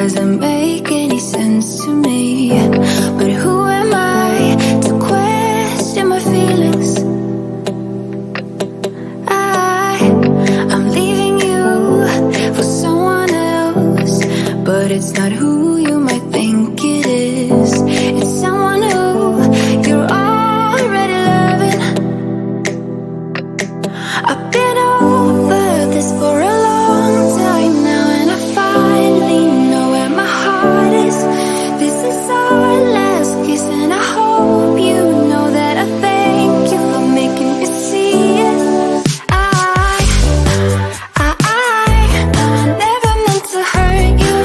doesn't make any sense to me. But who am I to question my feelings? I'm leaving you for someone else, but it's not who you might think it is. It's someone who you're already loving. I've been over this for a long time now, and I finally know where my heart is. This is our last kiss, and I hope you know that I thank you for making me see it. I never meant to hurt you.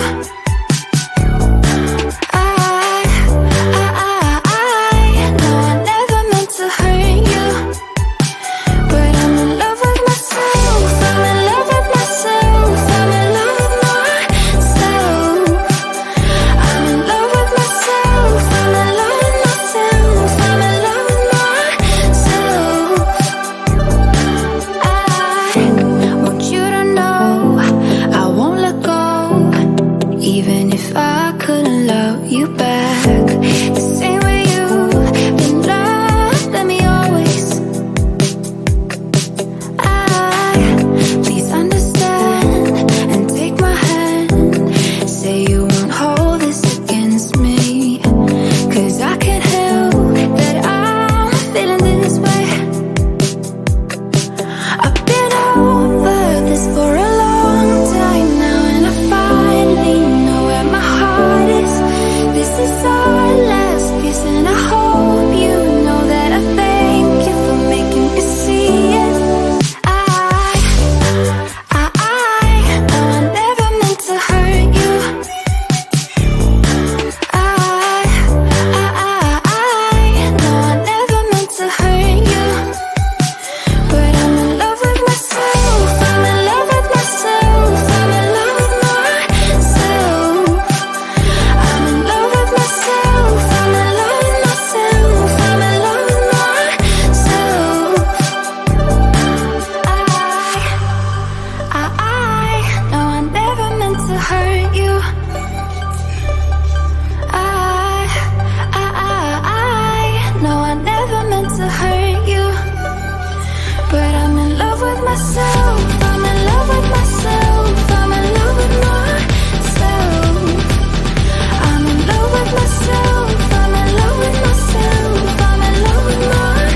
No, I never meant to hurt you. But I'm in love with myself. I'm in love with myself. I'm in love with myself. I'm in love with myself. I'm in love with myself. I'm in love with myself. I want you to know I won't let go, even if I couldn't love you back the same way you've been loved. Let me always. Please understand and take my hand. Say you won't hold this against me, 'cause I can't help that I'm feeling this way. I've been over this for a long time now, and I finally know where my heart is. This is our last kiss, and I hope you know that I thank you for making me see it. No, I never meant to hurt you. No, I never meant to hurt you. But I'm in love with myself. I'm in love with myself. I'm in love with myself. I'm in love with myself. I'm in love with myself. I'm in love with myself. No, I never meant to hurt you. No, I never meant to hurt you. But I'm in love with myself. I'm in love with myself. I'm in love with myself. I'm in love with myself. I'm in love with myself. I'm in love with myself.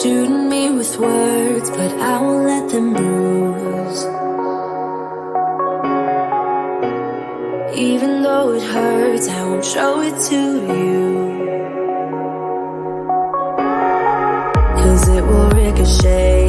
Shooting me with words, but I won't let them bruise. Even though it hurts, I won't show it to you, 'cause it will ricochet